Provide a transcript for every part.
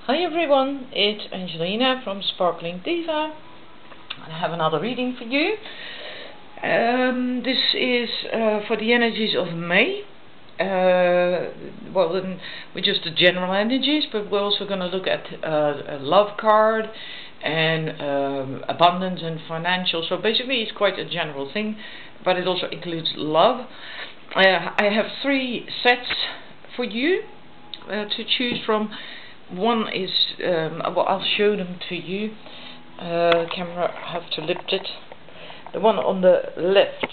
Hi everyone, it's Angelina from Sparkling Diva. I have another reading for you. This is for the energies of May. Well, then we're just the general energies, but we're also going to look at a love card and abundance and financial. So basically it's quite a general thing, but it also includes love. I have 3 sets for you to choose from. One is, well, I'll show them to you. Camera, have to lift it. The one on the left,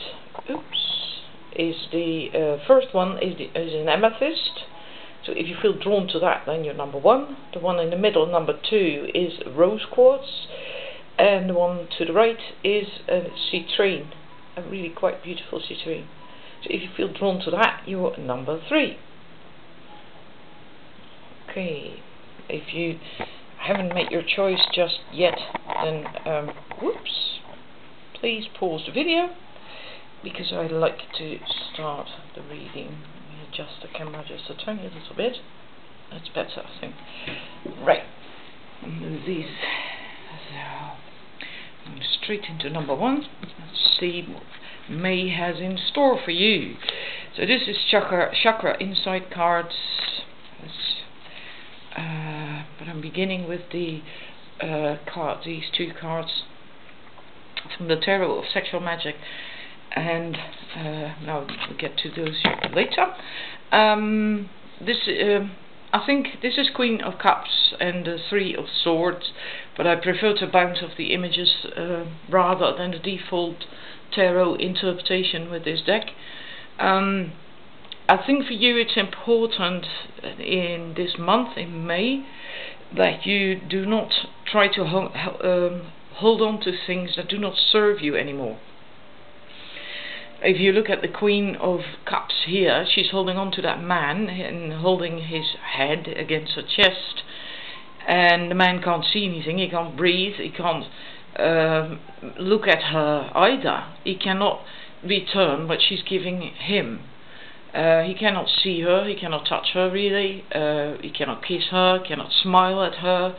is the first one is an amethyst. So if you feel drawn to that, then you're number 1. The one in the middle, number 2, is rose quartz, and the one to the right is a citrine, a really quite beautiful citrine. So if you feel drawn to that, you're number 3. Okay. If you haven't made your choice just yet, then please pause the video, because I like to start the reading. Let me adjust the camera just a tiny little bit. That's better, I think. Right. Move these. So, I'm straight into number 1. Let's see what May has in store for you. So this is Chakra inside cards. But I'm beginning with the these 2 cards from the Tarot of Sexual Magic, and now we'll get to those later. I think this is Queen of Cups and the 3 of Swords, but I prefer to bounce off the images rather than the default tarot interpretation with this deck. I think for you it's important in this month, in May, that you do not try to hold on to things that do not serve you anymore. If you look at the Queen of Cups here, she's holding on to that man and holding his head against her chest, and the man can't see anything, he can't breathe, he can't look at her either. He cannot return what she's giving him. He cannot see her, he cannot touch her really, he cannot kiss her, cannot smile at her.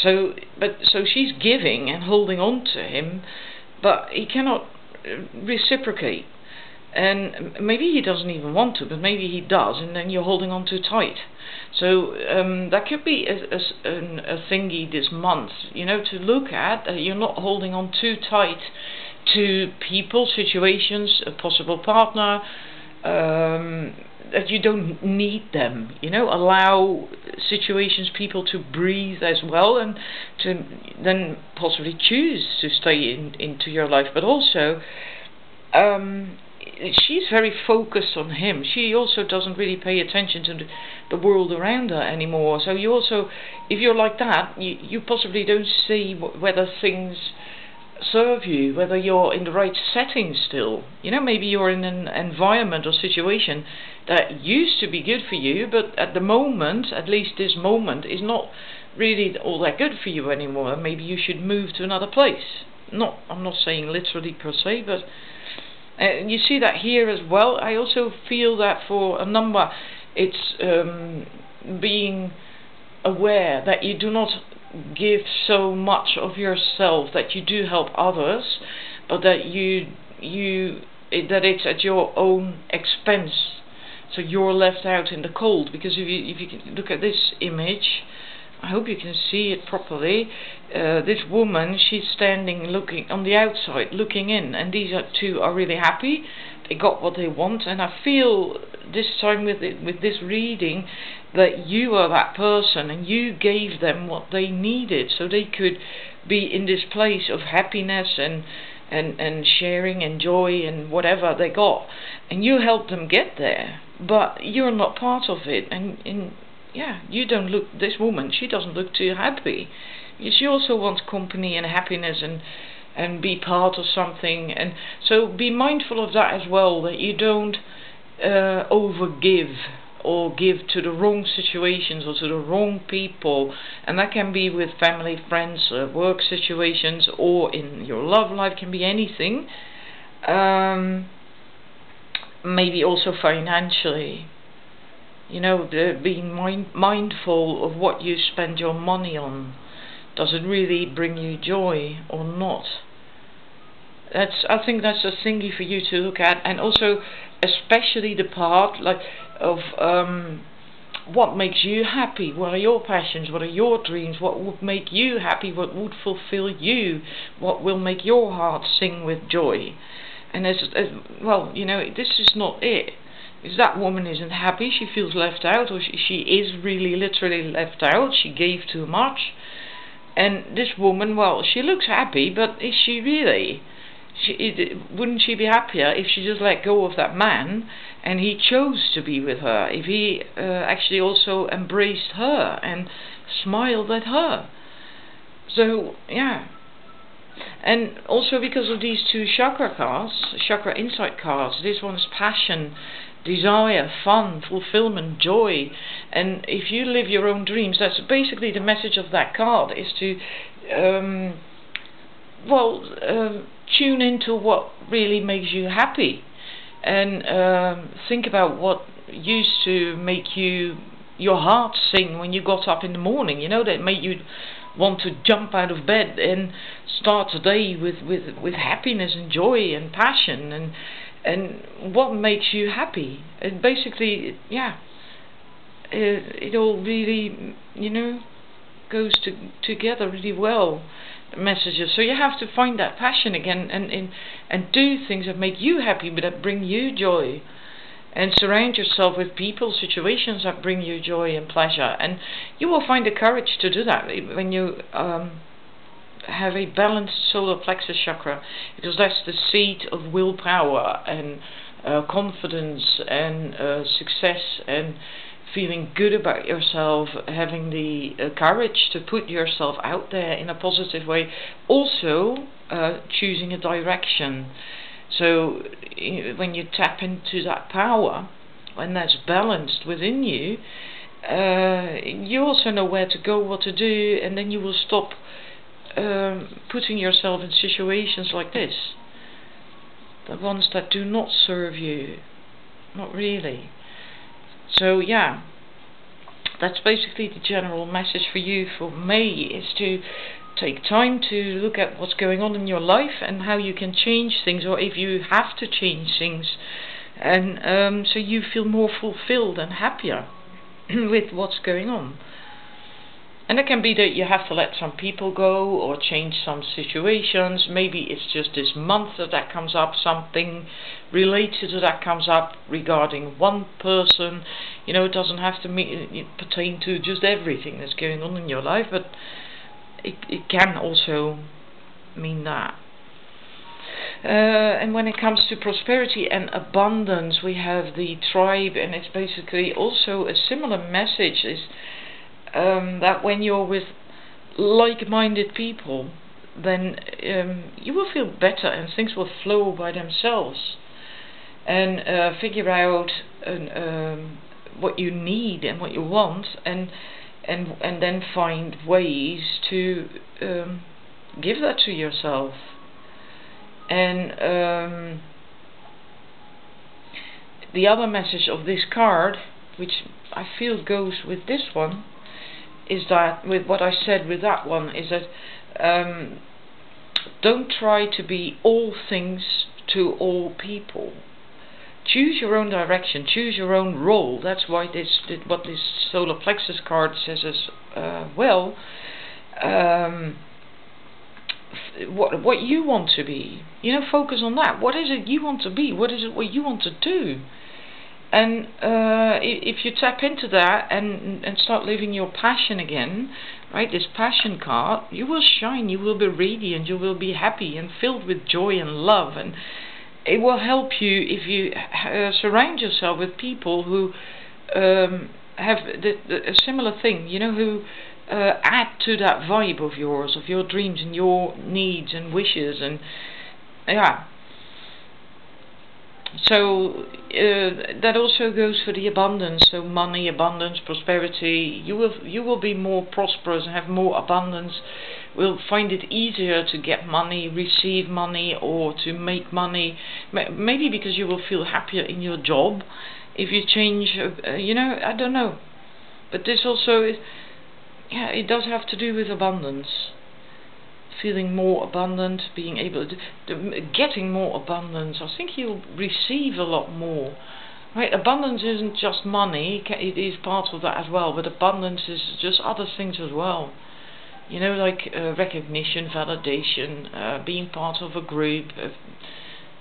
So she's giving and holding on to him, but he cannot reciprocate. And maybe he doesn't even want to, but maybe he does, and then you're holding on too tight. So that could be a thingy this month, you know, to look at. You're not holding on too tight to people, situations, a possible partner, that you don't need them, you know. Allow situations, people to breathe as well, and to then possibly choose to stay into your life. But also she's very focused on him. She also doesn't really pay attention to the world around her anymore. So you also, if you're like that, you possibly don't see whether things serve you, whether you're in the right setting still. You know, maybe you're in an environment or situation that used to be good for you, but at the moment, at least this moment, is not really all that good for you anymore. Maybe you should move to another place. I'm not saying literally per se, but you see that here as well. I also feel that for a number, it's being aware that you do not give so much of yourself, that you do help others, but that that it's at your own expense. So you're left out in the cold, because if you can look at this image, I hope you can see it properly. This woman, she's standing looking on the outside, looking in, and these 2 are really happy. They got what they want, and I feel this time with this reading that you are that person, and you gave them what they needed, so they could be in this place of happiness and sharing and joy and whatever they got, and you helped them get there. But you're not part of it, and yeah, you don't look. This woman, she doesn't look too happy. She also wants company and happiness and be part of something, and so be mindful of that as well, that you don't overgive or give to the wrong situations or to the wrong people, and that can be with family, friends, work situations, or in your love life, can be anything. Maybe also financially. You know, being mindful of what you spend your money on. Does it really bring you joy or not? I think that's a thingy for you to look at, and also especially the part like of what makes you happy. What are your passions? What are your dreams? What would make you happy? What would fulfill you? What will make your heart sing with joy? And as well, you know, this is not it. If that woman isn't happy, she feels left out, or she is really literally left out. She gave too much. And this woman, well, she looks happy, but is she really? Wouldn't she be happier if she just let go of that man and he chose to be with her? If he actually also embraced her and smiled at her? So, yeah. And also because of these two chakra cards, chakra insight cards, this one is passion, desire, fun, fulfillment, joy. And if you live your own dreams, that's basically the message of that card, is to tune into what really makes you happy, and think about what used to make your heart sing when you got up in the morning, you know, that made you want to jump out of bed and start the day with happiness and joy and passion, and what makes you happy. And basically, yeah, it all really, you know, goes together really well, the messages. So you have to find that passion again, and do things that make you happy, but that bring you joy, and surround yourself with people, situations that bring you joy and pleasure, and you will find the courage to do that when you have a balanced solar plexus chakra, because that's the seat of willpower and confidence and success and feeling good about yourself, having the courage to put yourself out there in a positive way, also choosing a direction. So when you tap into that power, when that's balanced within you, you also know where to go, what to do, and then you will stop putting yourself in situations like this, the ones that do not serve you, not really. So yeah, that's basically the general message for you for May, is to take time to look at what's going on in your life and how you can change things, or if you have to change things, and so you feel more fulfilled and happier with what's going on. And it can be that you have to let some people go or change some situations. Maybe it's just this month that comes up, something related to that comes up regarding one person. You know, it doesn't have to pertain to just everything that's going on in your life, but it can also mean that. And when it comes to prosperity and abundance, we have the tribe, and it's basically also a similar message, is that when you're with like-minded people, then you will feel better and things will flow by themselves, and figure out what you need and what you want, and then find ways to give that to yourself. And the other message of this card, which I feel goes with this one, is that, with what I said with that one, is that don't try to be all things to all people. Choose your own direction, choose your own role. That's why what this solar plexus card says as well. What you want to be, you know, focus on that. What is it you want to be? What is it what you want to do? And if you tap into that and start living your passion again, right, this passion card, you will shine, you will be radiant, you will be happy and filled with joy and love. And it will help you if you surround yourself with people who have a similar thing, you know, who add to that vibe of yours, of your dreams and your needs and wishes. And yeah, so that also goes for the abundance. So money, abundance, prosperity. You will be more prosperous and have more abundance. Will find it easier to get money, receive money, or to make money. Maybe because you will feel happier in your job. if you change, you know, I don't know. But this also is, yeah, it does have to do with abundance. Feeling more abundant, being able to getting more abundance. I think you'll receive a lot more. Right, abundance isn't just money, it is part of that as well, but abundance is just other things as well. You know, like recognition, validation, being part of a group,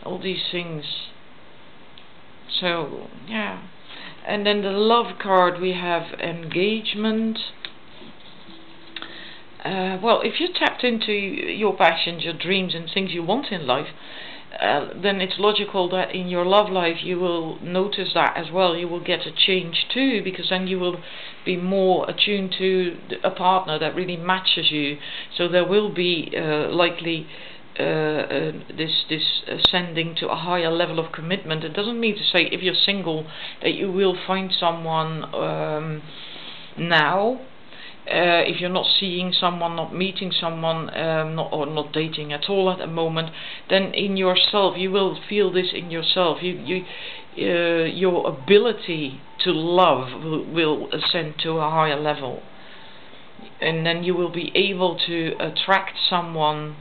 all these things. So, yeah. And then the love card, we have engagement. Well, if you're tapped into your passions, your dreams and things you want in life, then it's logical that in your love life you will notice that as well. You will get a change too, because then you will be more attuned to a partner that really matches you. So there will be likely this ascending to a higher level of commitment. It doesn't mean to say if you're single that you will find someone now. If you're not seeing someone, not meeting someone, not dating at all at the moment, then in yourself you will feel this in yourself. Your ability to love will ascend to a higher level, and then you will be able to attract someone,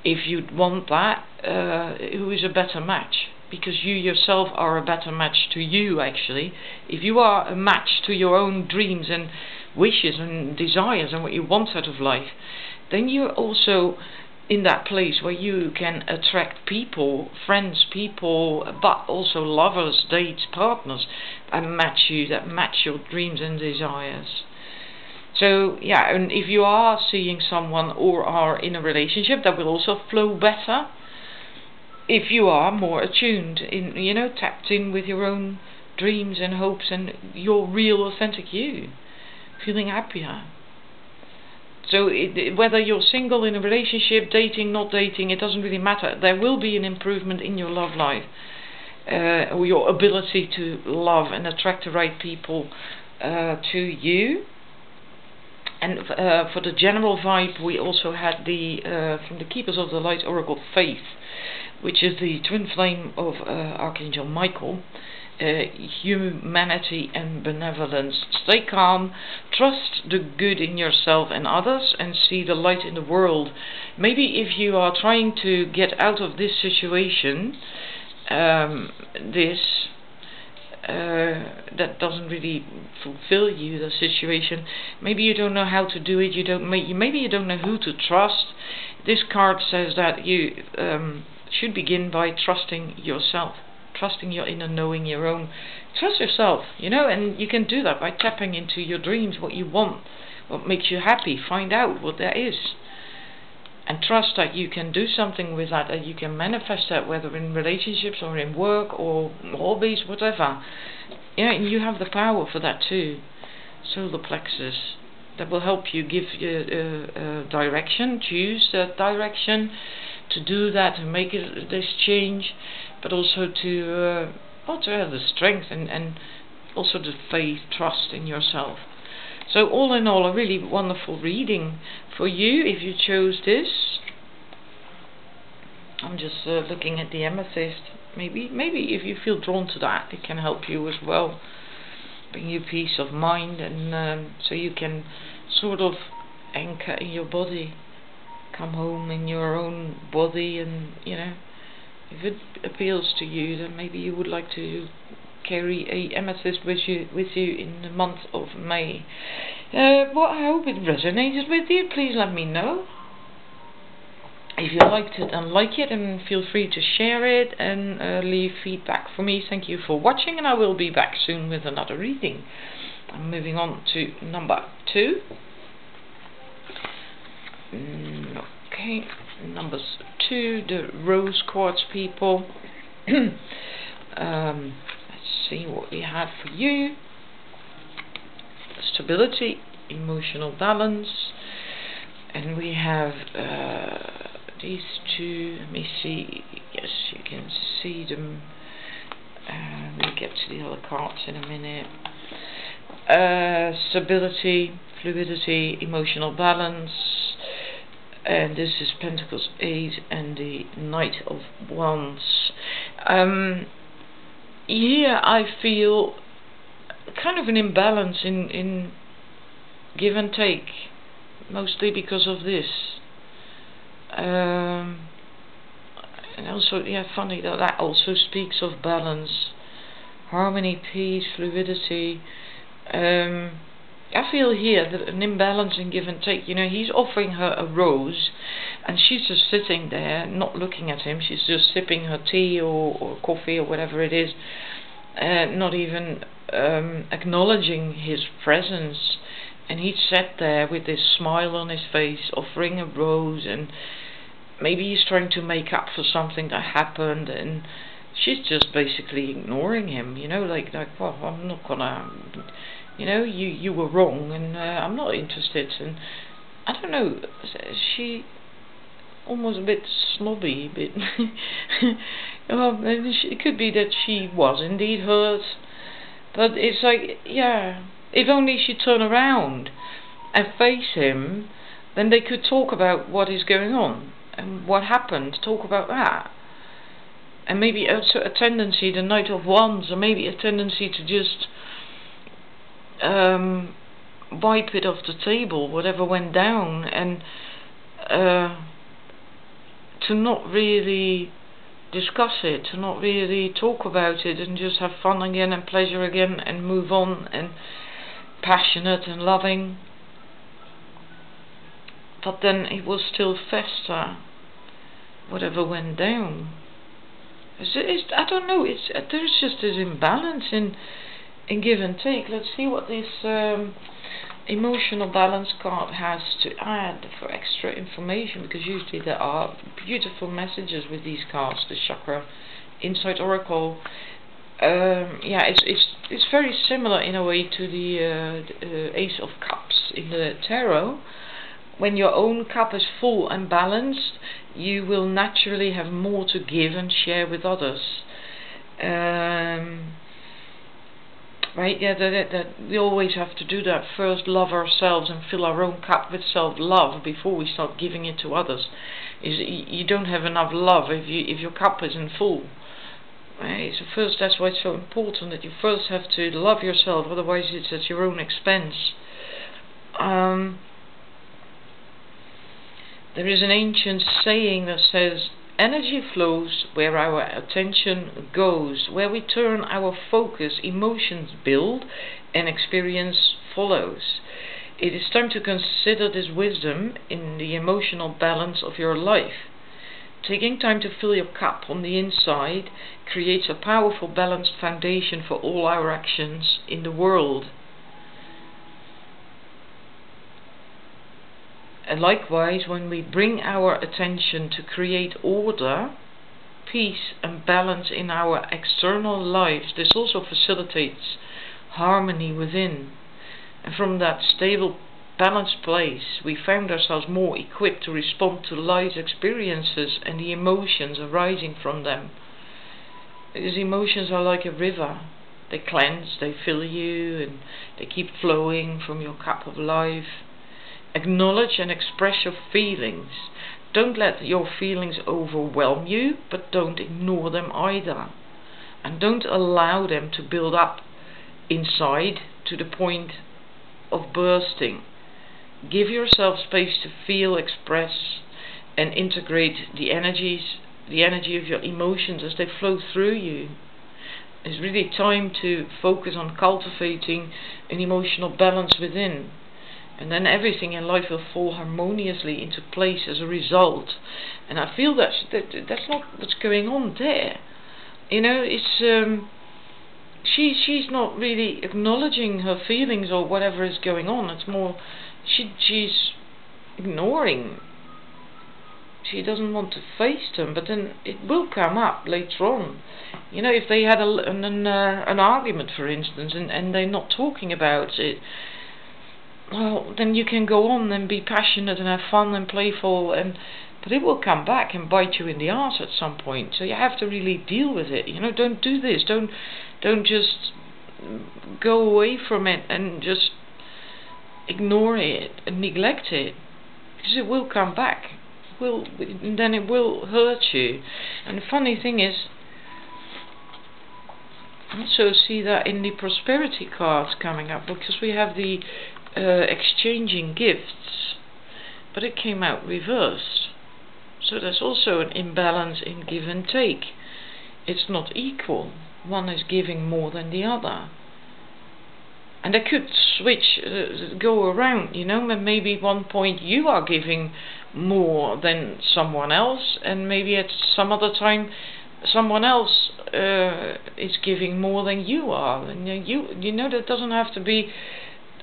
if you want that, who is a better match. Because you yourself are a better match to you, actually. If you are a match to your own dreams and wishes and desires and what you want out of life, then you're also in that place where you can attract people, friends, people, but also lovers, dates, partners that match you, that match your dreams and desires. So yeah, and if you are seeing someone or are in a relationship, that will also flow better if you are more attuned, in, you know, tapped in with your own dreams and hopes and your real authentic you, feeling happier. So whether you're single, in a relationship, dating, not dating, it doesn't really matter. There will be an improvement in your love life, or your ability to love and attract the right people to you. And for the general vibe, we also had the from the Keepers of the Light Oracle, Faith, which is the twin flame of Archangel Michael. Humanity and benevolence. Stay calm, trust the good in yourself and others, and see the light in the world. Maybe if you are trying to get out of this situation, that doesn't really fulfill you, the situation, maybe you don't know how to do it, maybe you don't know who to trust. This card says that you should begin by trusting yourself, trusting your inner knowing, your own. Trust yourself, you know, and you can do that by tapping into your dreams, what you want, what makes you happy. Find out what that is, and trust that you can do something with that, that you can manifest that, whether in relationships or in work or hobbies, whatever. Yeah, and you have the power for that too. Solar plexus, that will help you give direction, choose that direction, to do that and make it, this change, but also to have the strength and also the faith, trust in yourself. So all in all, a really wonderful reading for you if you chose this. I'm just looking at the amethyst. Maybe if you feel drawn to that, it can help you as well, bring you peace of mind, and so you can sort of anchor in your body, come home in your own body, and you know, if it appeals to you, then maybe you would like to carry a amethyst with you in the month of May. Well, I hope it resonated with you. Please let me know if you liked it and like it, and feel free to share it and leave feedback for me. Thank you for watching, and I will be back soon with another reading. I'm moving on to number 2. Okay, number 2, the rose quartz people. Let's see what we have for you. Stability, emotional balance, and we have these two. Let me see. Yes, you can see them. We'll get to the other cards in a minute. Stability, fluidity, emotional balance, and this is Pentacles 8 and the Knight of Wands. here I feel kind of an imbalance in give and take, mostly because of this. And also, yeah, funny that also speaks of balance, harmony, peace, fluidity. I feel here that an imbalance in give and take. You know, he's offering her a rose, and she's just sitting there, not looking at him. She's just sipping her tea or coffee or whatever it is, not even acknowledging his presence. And he sat there with this smile on his face, offering a rose, and maybe he's trying to make up for something that happened, and she's just basically ignoring him. You know, like well, I'm not gonna. You know, you were wrong, and I'm not interested. And I don't know, she almost a bit snobby, a bit. Well, it could be that she was indeed hurt, but it's like, yeah, if only she'd turn around and face him, then they could talk about what is going on and what happened. Talk about that, and maybe also a tendency, the Knight of Wands, or maybe a tendency to just wipe it off the table, whatever went down, and to not really discuss it, to not really talk about it, and just have fun again and pleasure again and move on, and passionate and loving. But then it will still fester, whatever went down. I don't know, there's just this imbalance in give and take. Let's see what this emotional balance card has to add for extra information, because usually there are beautiful messages with these cards. The Chakra Insight Oracle. Yeah, it's very similar in a way to the Ace of Cups in the Tarot. When your own cup is full and balanced, you will naturally have more to give and share with others. Right, yeah, that we always have to do that. First, love ourselves and fill our own cup with self-love before we start giving it to others. You don't have enough love if your cup isn't full. Right? So first, that's why it's so important that you first have to love yourself. Otherwise, it's at your own expense. There is an ancient saying that says, "Energy flows where our attention goes. Where we turn our focus, emotions build and experience follows." It is time to consider this wisdom in the emotional balance of your life. Taking time to fill your cup on the inside creates a powerful, balanced foundation for all our actions in the world. And likewise, when we bring our attention to create order, peace and balance in our external lives, this also facilitates harmony within. And from that stable, balanced place, we found ourselves more equipped to respond to life's experiences and the emotions arising from them. Because emotions are like a river. They cleanse, they fill you, and they keep flowing from your cup of life. Acknowledge and express your feelings. Don't let your feelings overwhelm you, but don't ignore them either. And don't allow them to build up inside to the point of bursting. Give yourself space to feel, express, and integrate the energy of your emotions as they flow through you. It's really time to focus on cultivating an emotional balance within. And then everything in life will fall harmoniously into place as a result. And I feel that's not what's going on there. You know, it's she's not really acknowledging her feelings or whatever is going on. It's more she's ignoring. She doesn't want to face them, but then it will come up later on. You know, if they had an argument, for instance, and they're not talking about it, well, then you can go on and be passionate and have fun and playful, but it will come back and bite you in the arse at some point. So you have to really deal with it. You know, don't do this. Don't just go away from it and just ignore it and neglect it, because it will come back. Then it will hurt you. And the funny thing is, Also see that in the prosperity cards coming up, because we have the exchanging gifts, but it came out reversed. So there's also an imbalance in give and take. It's not equal. One is giving more than the other. And they could switch, go around, you know, maybe at one point you are giving more than someone else, and maybe at some other time someone else is giving more than you are. And you know, that doesn't have to be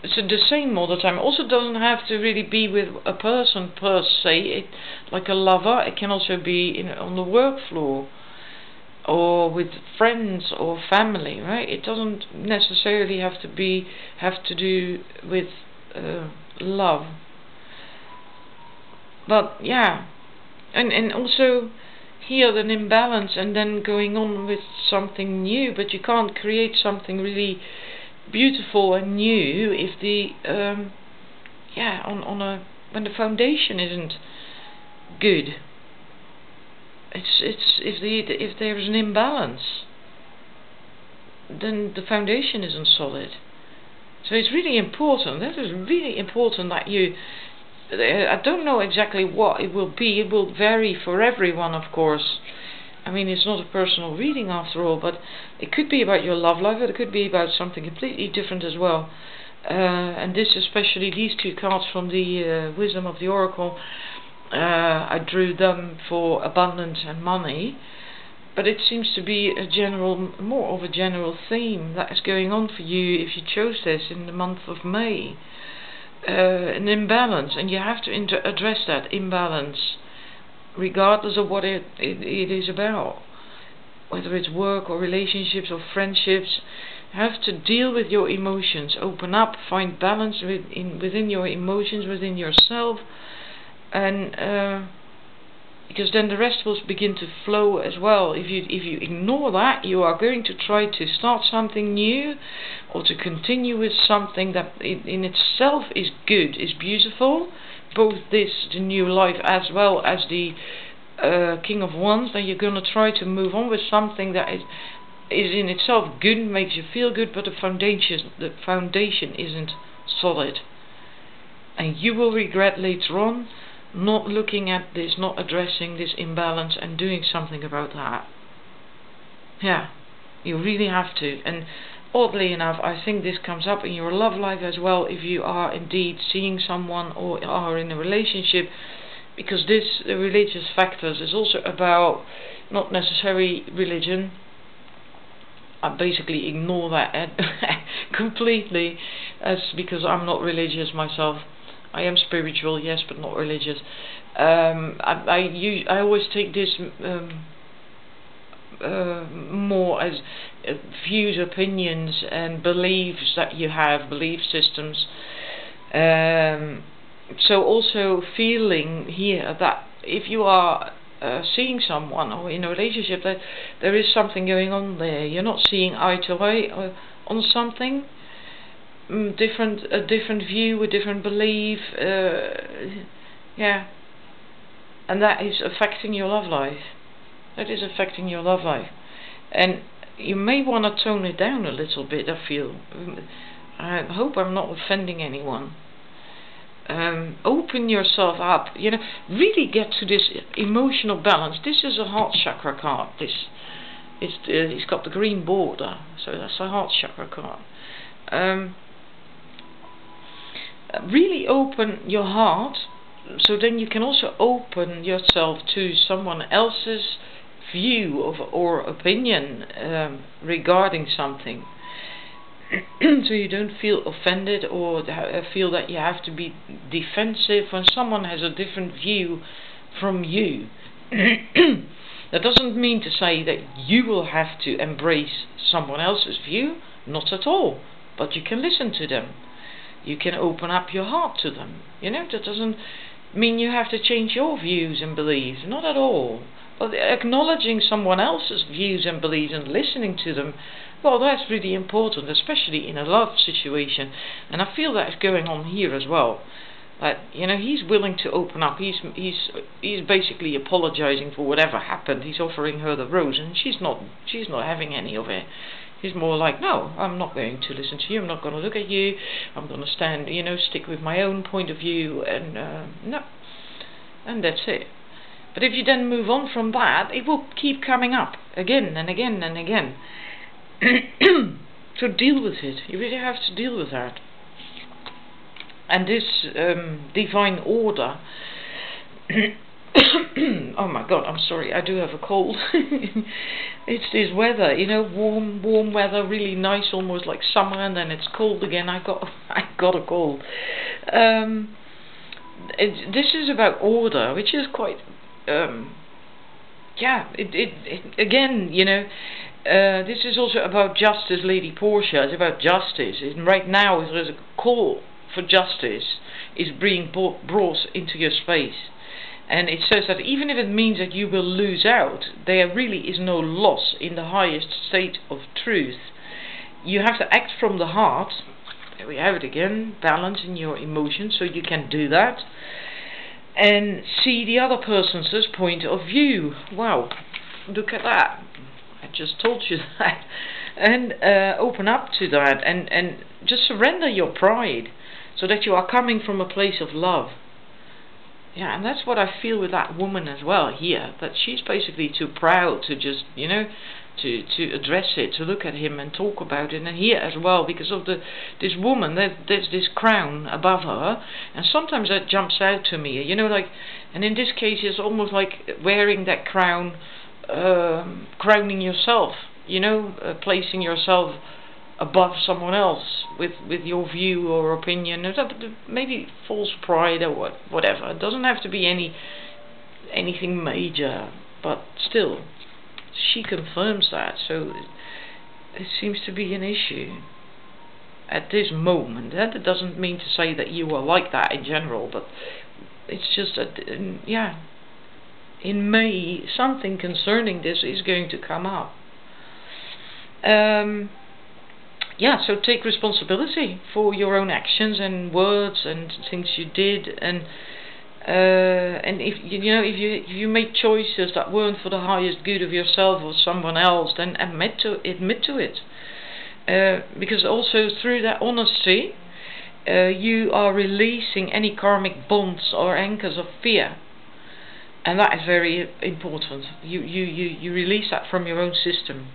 the same all the time. Also doesn't have to really be with a person per se, like a lover. It can also be on the work floor, or with friends or family, right? It doesn't necessarily have to do with love. But yeah, and also here an imbalance, and then going on with something new. But you can't create something really beautiful and new if the when the foundation isn't good. It's if there's an imbalance, then the foundation isn't solid. So it's really important. That is really important that you. I don't know exactly what it will be. It will vary for everyone, of course. I mean, it's not a personal reading after all, but it could be about your love life. It could be about something completely different as well. And this, especially these two cards from the Wisdom of the Oracle. I drew them for abundance and money, but it seems to be more of a general theme that is going on for you if you chose this in the month of May. An imbalance, and you have to address that imbalance, regardless of what it is about, whether it's work or relationships or friendships. You have to deal with your emotions, open up, find balance within your emotions, within yourself. And because then the rest will begin to flow as well. If you ignore that, you are going to try to start something new, or to continue with something that in itself is good, is beautiful. Both the new life as well as the King of Wands. Then you're going to try to move on with something that is in itself good, makes you feel good, but the foundation isn't solid, and you will regret later on not looking at this, not addressing this imbalance and doing something about that. Yeah, you really have to. And oddly enough, I think this comes up in your love life as well, if you are indeed seeing someone or are in a relationship, because this religious factors is also about not necessarily religion. I basically ignore that completely, because I'm not religious myself. I am spiritual, yes, but not religious. I always take this more as views, opinions, and beliefs that you have, belief systems. So also feeling here that if you are seeing someone or in a relationship, that there is something going on there. You're not seeing eye to eye on something. A different view, a different belief, yeah, and that is affecting your love life. That is affecting your love life, and you may want to tone it down a little bit. I feel. I hope I'm not offending anyone. Open yourself up. You know, really get to this emotional balance. This is a heart chakra card. It's got the green border, so that's a heart chakra card. Really open your heart, so then you can also open yourself to someone else's view or opinion regarding something. So you don't feel offended or feel that you have to be defensive when someone has a different view from you. That doesn't mean to say that you will have to embrace someone else's view, not at all, but you can listen to them. You can open up your heart to them. You know, that doesn't mean you have to change your views and beliefs, not at all. But acknowledging someone else's views and beliefs and listening to them, well, that's really important, especially in a love situation. And I feel that's going on here as well. That, you know, he's willing to open up. He's basically apologizing for whatever happened. He's offering her the rose, and she's not having any of it. He's more like, no, I'm not going to listen to you, I'm not going to look at you, I'm going to stand, you know, stick with my own point of view, and no, and that's it. But if you then move on from that, it will keep coming up again and again and again. So deal with it. You really have to deal with that. And this divine order. Oh my God, I'm sorry, I do have a cold. It's this weather, you know, warm weather, really nice, almost like summer, and then it's cold again. I got a cold. This is about order, which is quite, yeah. It again, you know. This is also about justice, Lady Portia. It's about justice. And right now, there is a call for justice is being brought into your space. And it says that even if it means that you will lose out, there really is no loss in the highest state of truth. You have to act from the heart. There we have it again. Balance in your emotions, so you can do that. And see the other person's point of view. Wow, look at that. I just told you that. And open up to that, and just surrender your pride, so that you are coming from a place of love. Yeah, and that's what I feel with that woman as well here, that she's basically too proud to just, you know, to address it, to look at him and talk about it. And here as well, because of this woman, there's this crown above her, and sometimes that jumps out to me, you know, like, and in this case it's almost like wearing that crown, crowning yourself, you know, placing yourself above someone else with your view or opinion, maybe false pride or whatever. It doesn't have to be anything major, but still, she confirms that. So it seems to be an issue at this moment. That doesn't mean to say that you are like that in general, but it's just that, yeah, in May something concerning this is going to come up. Yeah, so take responsibility for your own actions and words and things you did, and if you made choices that weren't for the highest good of yourself or someone else, then admit to it, because also through that honesty, you are releasing any karmic bonds or anchors of fear, and that is very important. You release that from your own system,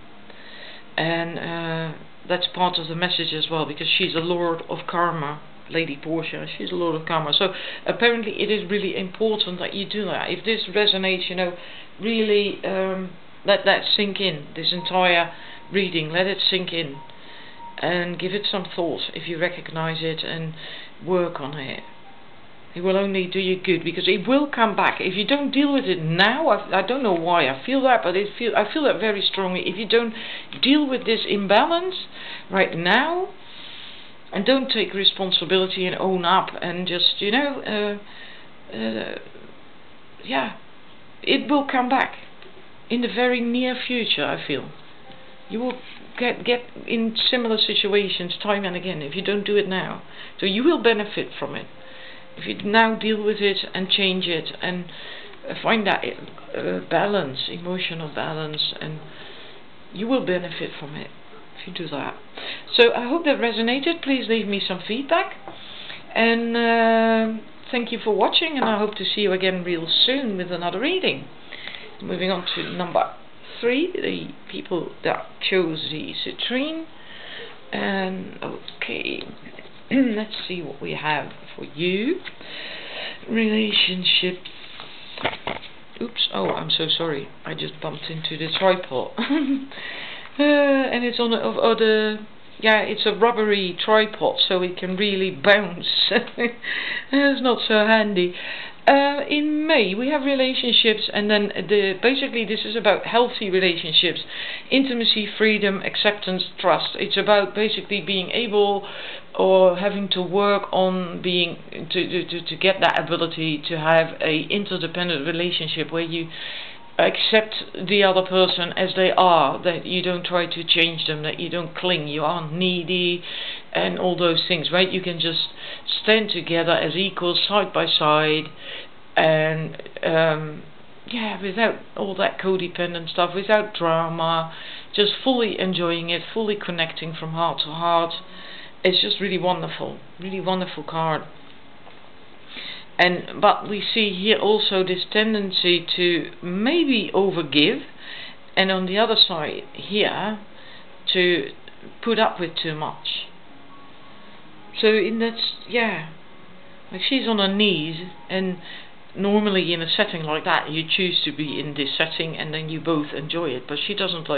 and that's part of the message as well, because she's a lord of karma, Lady Portia. She's a lord of karma. So apparently it is really important that you do that. If this resonates, you know, really let that sink in. This entire reading, let it sink in, and give it some thought if you recognize it, and work on it. It will only do you good, because it will come back. If you don't deal with it now, I don't know why I feel that, but I feel that very strongly. If you don't deal with this imbalance right now, and don't take responsibility and own up, and just, you know, yeah, it will come back in the very near future. I feel you will get in similar situations time and again if you don't do it now. So you will benefit from it if you now deal with it and change it, and find that balance, emotional balance, and you will benefit from it if you do that. So I hope that resonated. Please leave me some feedback, and thank you for watching, and I hope to see you again real soon with another reading. Moving on to number 3, the people that chose the Citrine. And okay, let's see what we have for you. Relationships. Oops, oh, I'm so sorry, I just bumped into the tripod. And it's on yeah, it's a rubbery tripod, so it can really bounce. It's not so handy. In May we have relationships, and then basically this is about healthy relationships, intimacy, freedom, acceptance, trust. It's about basically being able, or having to work on being to get that ability to have a interdependent relationship where you accept the other person as they are, that you don't try to change them, that you don't cling, you aren't needy, and all those things, right? You can just stand together as equals, side by side, and yeah, without all that codependent stuff, without drama, just fully enjoying it, fully connecting from heart to heart. It's just really wonderful card. But we see here also this tendency to maybe overgive, and on the other side here to put up with too much. So in that, yeah, like she's on her knees, and normally in a setting like that you choose to be in this setting and then you both enjoy it, but she doesn't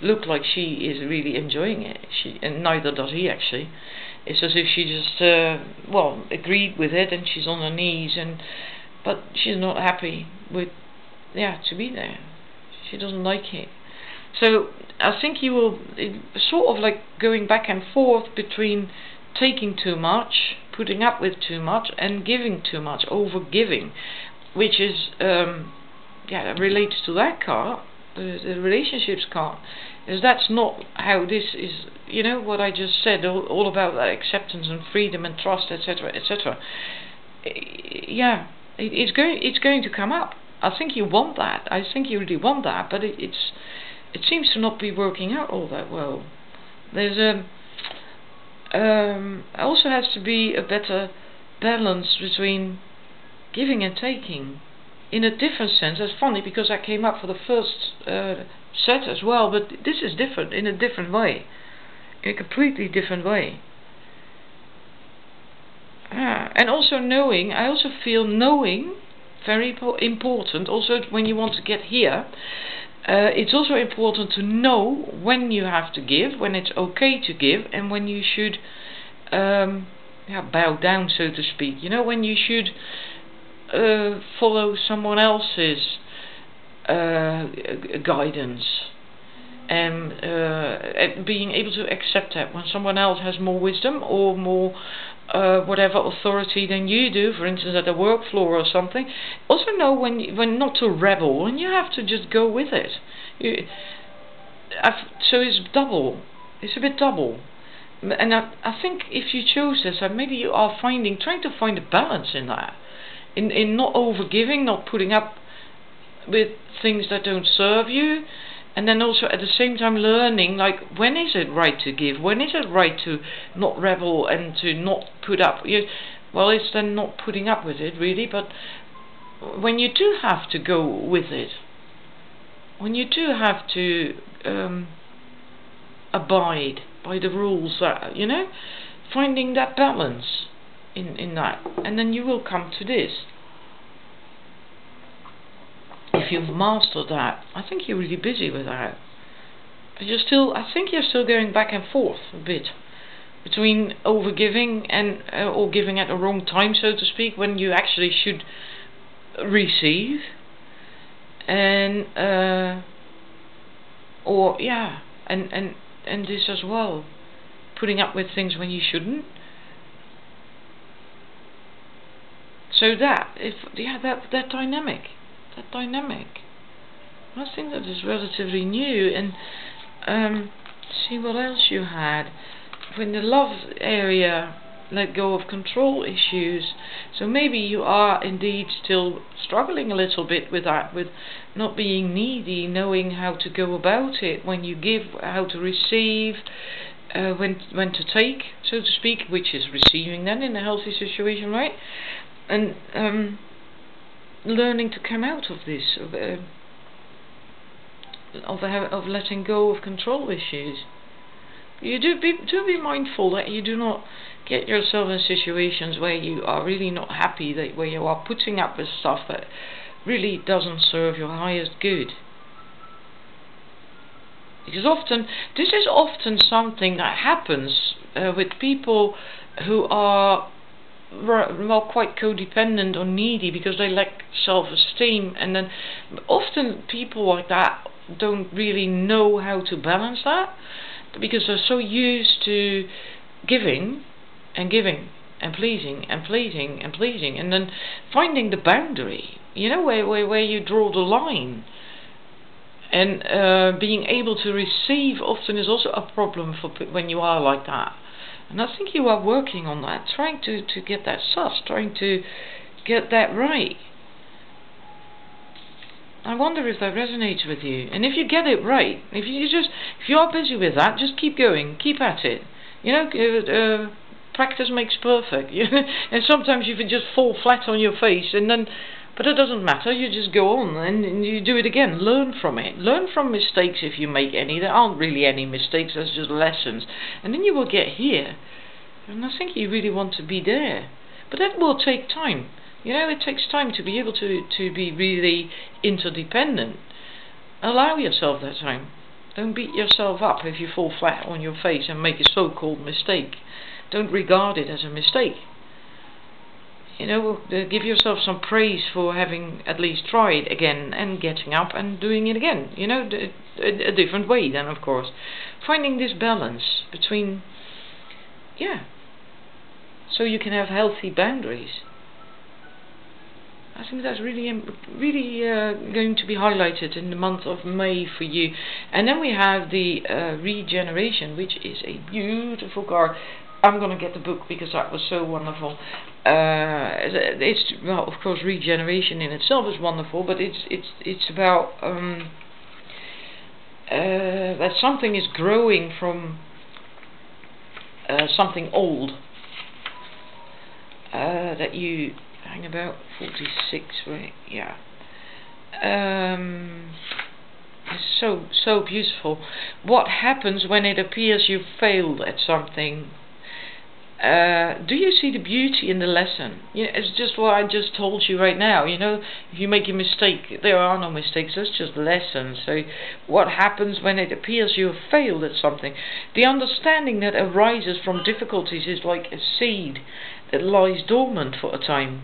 look like she is really enjoying it. And neither does he actually. It's as if she just agreed with it, and she's on her knees, but she's not happy with to be there. She doesn't like it. So I think you will sort of like going back and forth between taking too much, putting up with too much, and giving too much, over giving, which is relates to that card, the relationships card. Is that's not how this is, what I just said, all about that acceptance and freedom and trust, etc., etc. It's going to come up. I think you want that. I think you really want that, but it seems to not be working out all that well. There's also has to be a better balance between giving and taking, in a different sense. That's funny because that came up for the first set as well, but this is different, in a different way, in a completely different way. And also knowing, I also feel knowing, very important, also when you want to get here. It's also important to know when you have to give, when it's okay to give, and when you should bow down, so to speak. When you should follow someone else's guidance, and being able to accept that when someone else has more wisdom or more whatever authority than you do, for instance at the work floor or something. Also know when not to rebel, and you have to just go with it. So it's double. It's a bit double. And I think if you choose this, maybe you are trying to find a balance in that, in not overgiving, not putting up with things that don't serve you, and then also at the same time learning, like, when is it right to give, when is it right to not rebel and to not put up. Well, it's then not putting up with it really, but when you do have to go with it, when you do have to abide by the rules, that finding that balance in that, and then you will come to this. If you've mastered that, I think you're really busy with that. But I think you're still going back and forth a bit between overgiving and or giving at the wrong time, so to speak, when you actually should receive, and and this as well, putting up with things when you shouldn't. So that dynamic. I think that is relatively new. And see what else you had. In the love area, let go of control issues. So maybe you are indeed still struggling a little bit with that, with not being needy, knowing how to go about it, when you give, how to receive, when to take, so to speak, which is receiving then in a healthy situation, right? And learning to come out of this, of letting go of control issues. You do be mindful that you do not get yourself in situations where you are really not happy, where you are putting up with stuff that really doesn't serve your highest good. Because this is often something that happens with people who are quite codependent or needy, because they lack self-esteem, and then often people like that don't really know how to balance that, because they're so used to giving and pleasing and then finding the boundary, where you draw the line. And being able to receive often is also a problem for when you are like that. And I think you are working on that, trying to get that sussed, trying to get that right. I wonder if that resonates with you. And if you get it right, if you are busy with that, just keep going, keep at it. You know, practice makes perfect. And sometimes you can just fall flat on your face, but it doesn't matter. You just go on and you do it again. Learn from it. Learn from mistakes if you make any. There aren't really any mistakes. There's just lessons. And then you will get here. And I think you really want to be there. But that will take time. You know, it takes time to be able to be really interdependent. Allow yourself that time. Don't beat yourself up if you fall flat on your face and make a so-called mistake. Don't regard it as a mistake. You know, give yourself some praise for having at least tried again and getting up and doing it again. You know, a different way then, of course. Finding this balance between, so you can have healthy boundaries. I think that's really going to be highlighted in the month of May for you. And then we have the regeneration, which is a beautiful card. I'm going to get the book because that was so wonderful. It's, well, of course, regeneration in itself is wonderful, but it's about that something is growing from something old that you hang about 46, right? Yeah. It's so beautiful. What happens when it appears you failed at something? Do you see the beauty in the lesson? It's just what I just told you right now. You know, if you make a mistake, there are no mistakes. That's just lessons. So, what happens when it appears you have failed at something? The understanding that arises from difficulties is like a seed that lies dormant for a time.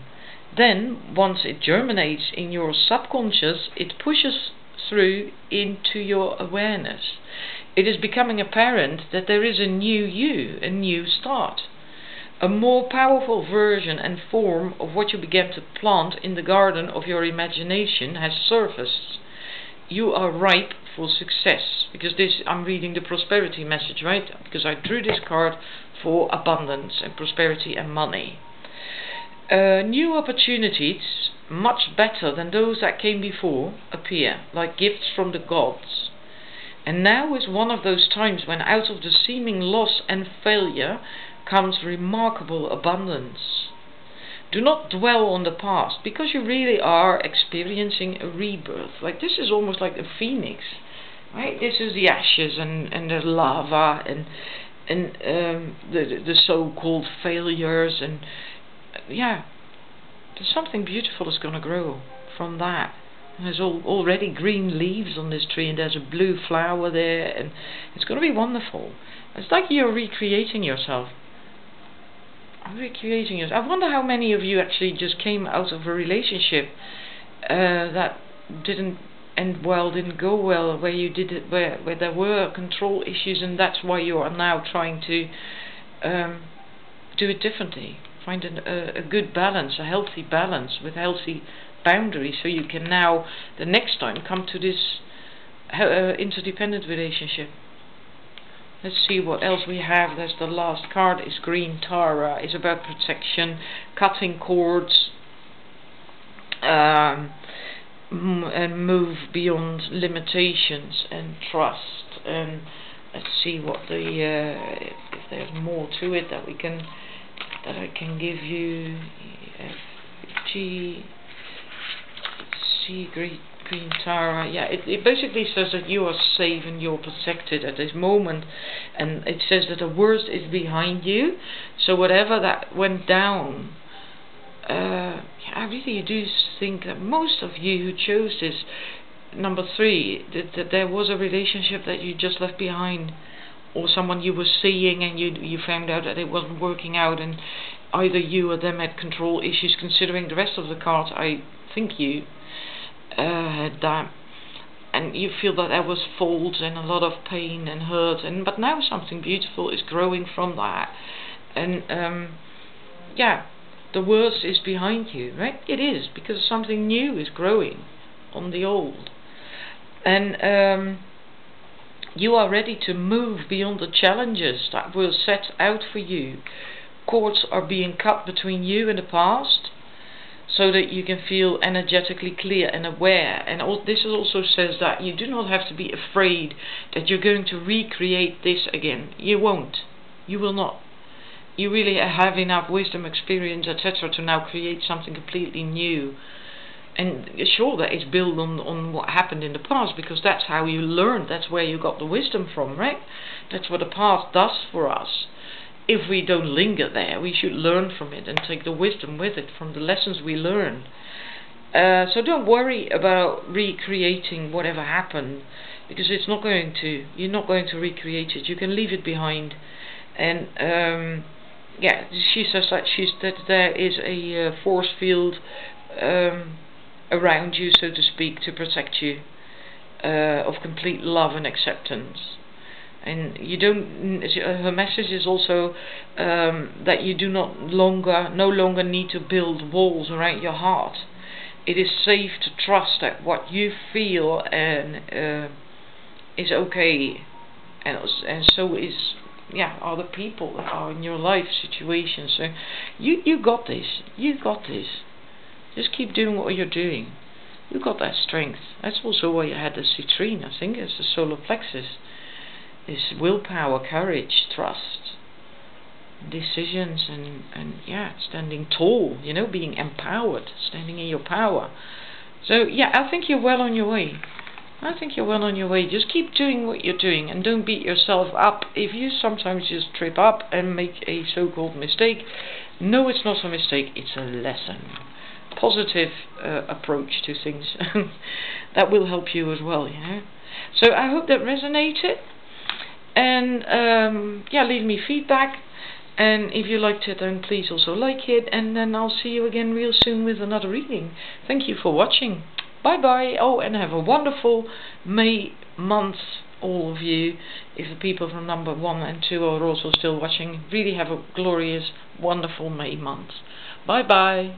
Then, once it germinates in your subconscious, it pushes through into your awareness. It is becoming apparent that there is a new you, a new start. A more powerful version and form of what you began to plant in the garden of your imagination has surfaced. You are ripe for success. Because I'm reading the prosperity message, right? Because I drew this card for abundance and prosperity and money. New opportunities, much better than those that came before, appear, like gifts from the gods. And now is one of those times when out of the seeming loss and failure comes remarkable abundance. Do not dwell on the past, because you really are experiencing a rebirth. Like, this is almost like a phoenix, right? This is the ashes and the lava and the so-called failures, and there's something beautiful is going to grow from that. And there's already green leaves on this tree, and there's a blue flower there, and it's going to be wonderful. It's like you're recreating yourself. I wonder how many of you actually just came out of a relationship that didn't end well, didn't go well, where you did it, where there were control issues, and that's why you are now trying to do it differently. Find a good balance, a healthy balance with healthy boundaries, so you can now, the next time, come to this interdependent relationship. Let's see what else we have. There's the last card, is Green Tara. It's about protection, cutting cords, and move beyond limitations and trust. And let's see what if there's more to it that I can give you. Green Tara. Yeah, it basically says that you are safe and you're protected at this moment, and it says that the worst is behind you. So whatever that went down, I really do think that most of you who chose this number 3, that there was a relationship that you just left behind, or someone you were seeing and you found out that it wasn't working out, and either you or them had control issues. Considering the rest of the cards, I think you had that, and you feel that there was fault and a lot of pain and hurt, but now something beautiful is growing from that, and the worst is behind you, right? It is, because something new is growing on the old, and you are ready to move beyond the challenges that were set out for you. Cords are being cut between you and the past. so that you can feel energetically clear and aware. And this also says that you do not have to be afraid that you're going to recreate this again. You won't. You will not. You really have enough wisdom, experience, etc. to now create something completely new. And sure, that is built on what happened in the past, because that's how you learned. That's where you got the wisdom from, right? That's what the past does for us. If we don't linger there, we should learn from it and take the wisdom with it from the lessons we learned. So don't worry about recreating whatever happened, because it's not going to. You're not going to recreate it. You can leave it behind. And yeah, she says that there is a force field around you, so to speak, to protect you, of complete love and acceptance. And you don't. Her message is also that you do no longer need to build walls around your heart. It is safe to trust that what you feel and is okay, and so is other people that are in your life situation. So you got this. You got this. Just keep doing what you're doing. You got that strength. That's also why you had the citrine. I think it's the solar plexus. Is willpower, courage, trust, decisions, and standing tall, being empowered, standing in your power. So yeah, I think you're well on your way. Just keep doing what you're doing, and don't beat yourself up if you sometimes just trip up and make a so-called mistake. No, it's not a mistake, it's a lesson. Positive approach to things. That will help you as well, So I hope that resonated. And leave me feedback, and if you liked it, then please also like it, and then I'll see you again real soon with another reading. Thank you for watching. Bye bye. Oh, and have a wonderful May month, all of you. If the people from number 1 and 2 are also still watching, really have a glorious, wonderful May month. Bye bye.